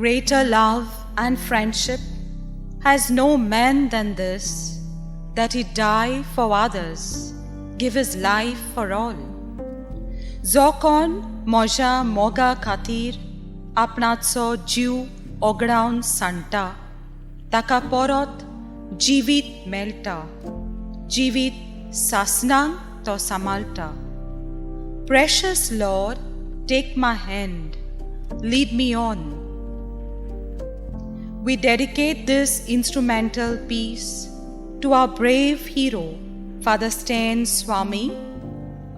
Greater love and friendship has no man than this, that he die for others, give his life for all. Konn, mhojea, moga, khatir, apnnacho, hogddaun, sanddta, taka, porot, jivit, mellta, jivit, sasnnak to samballta. Precious Lord, take my hand, lead me on. We dedicate this instrumental piece to our brave hero, Father Swamy,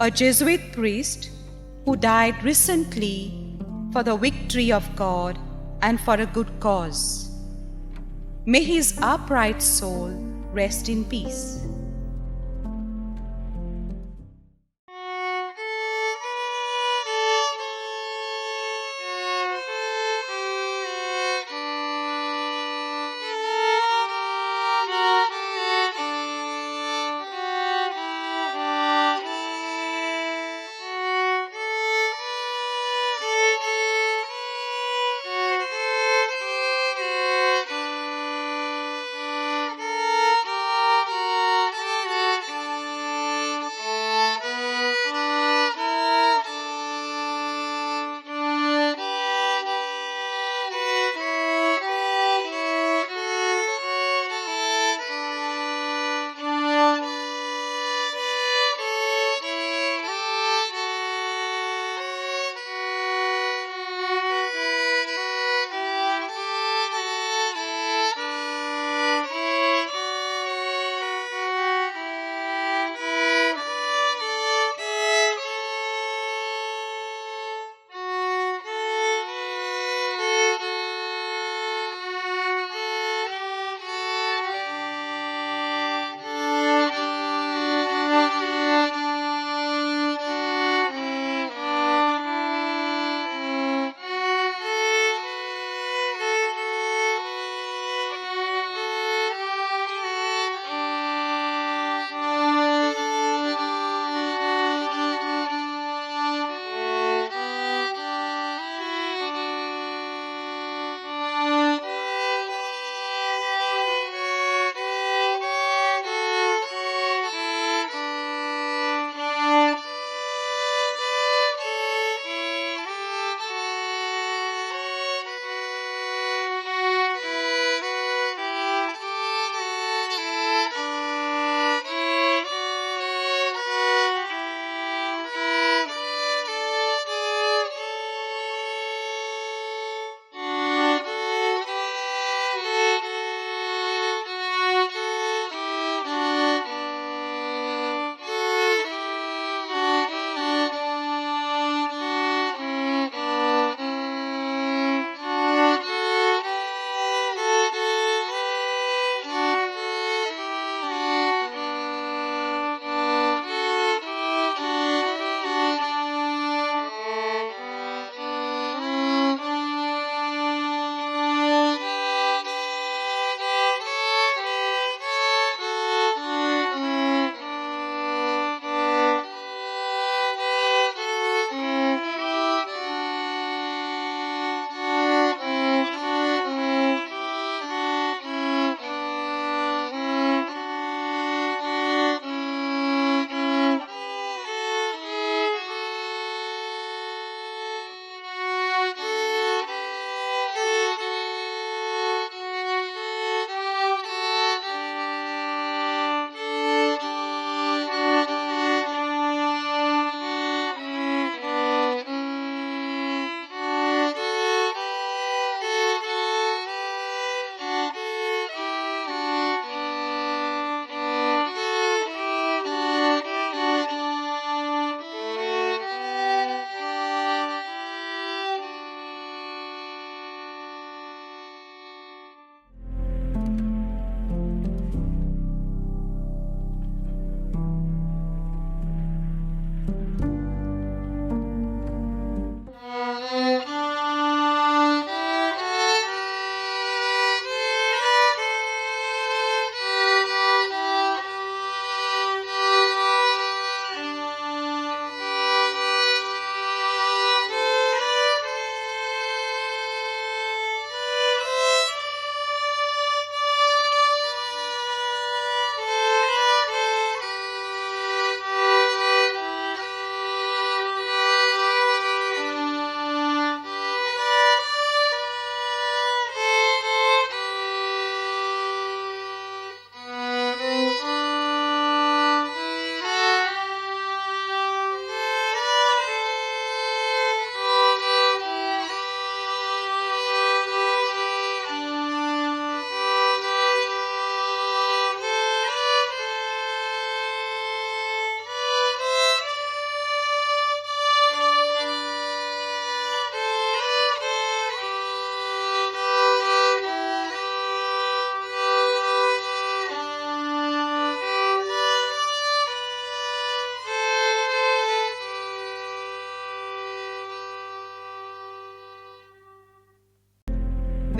a Jesuit priest who died recently for the victory of God and for a good cause. May his upright soul rest in peace.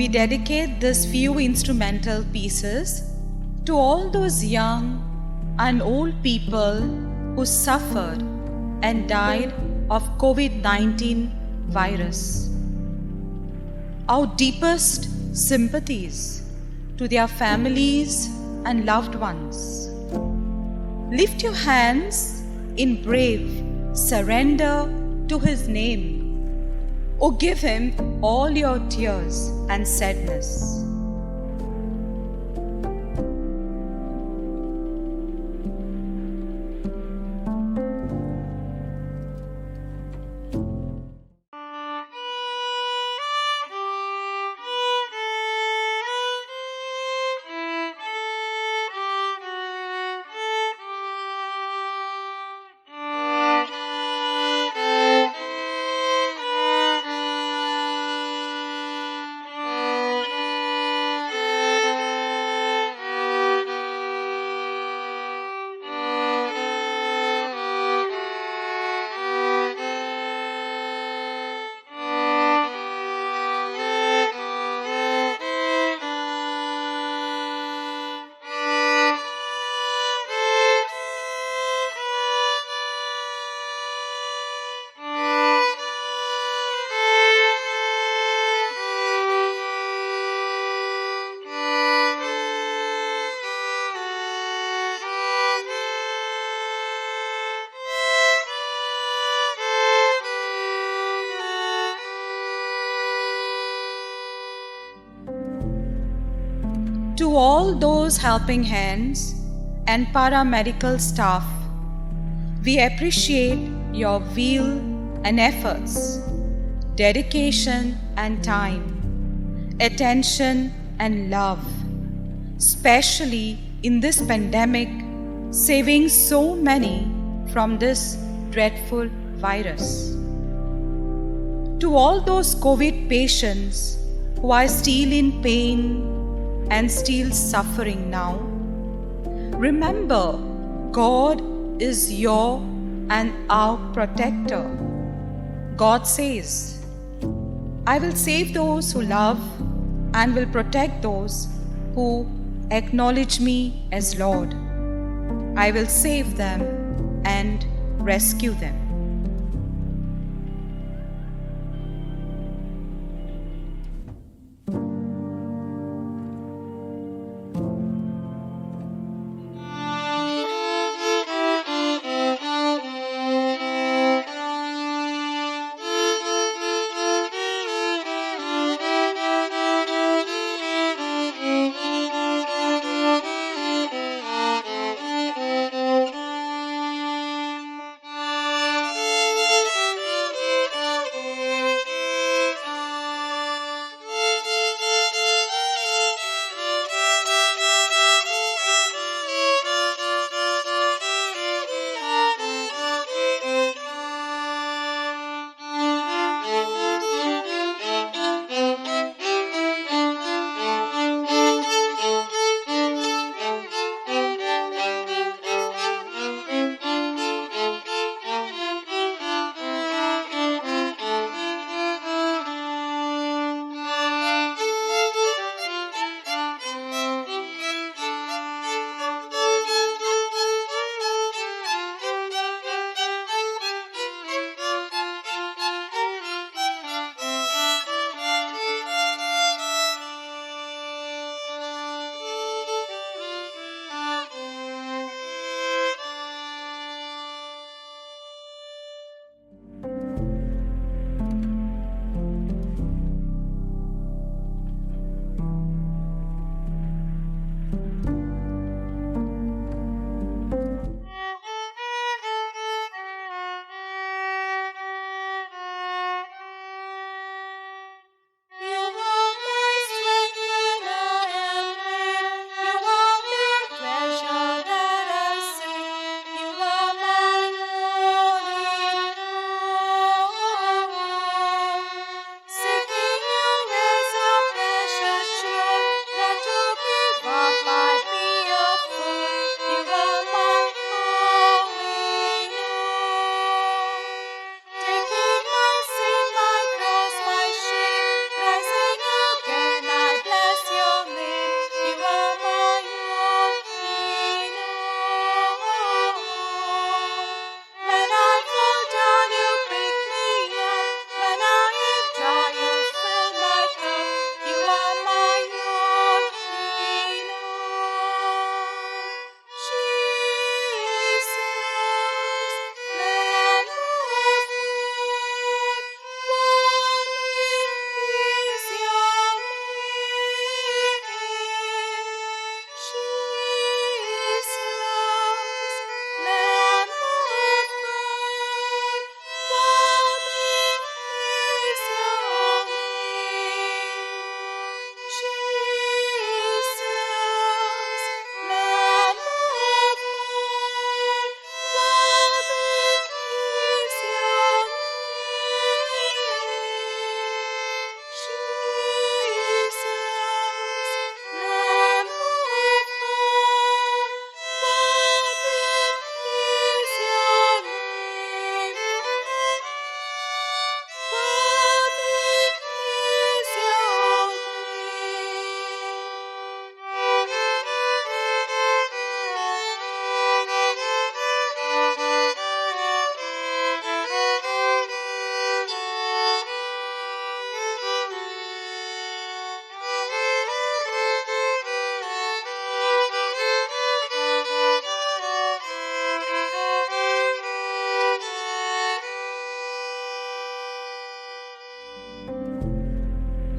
we dedicate these few instrumental pieces to all those young and old people who suffered and died of COVID-19 virus. Our deepest sympathies to their families and loved ones. Lift your hands in brave surrender to His name, or give Him all your tears and sadness. To all those helping hands and paramedical staff, we appreciate your will and efforts, dedication and time, attention and love, especially in this pandemic, saving so many from this dreadful virus. To all those COVID patients who are still in pain and still suffering now, remember, God is your and our protector. God says, I will save those who love and will protect those who acknowledge me as Lord. I will save them and rescue them.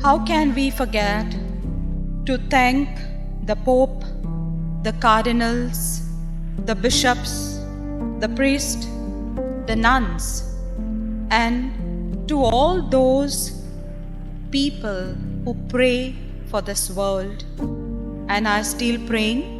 how can we forget to thank the Pope, the cardinals, the bishops, the priests, the nuns, and to all those people who pray for this world and are still praying?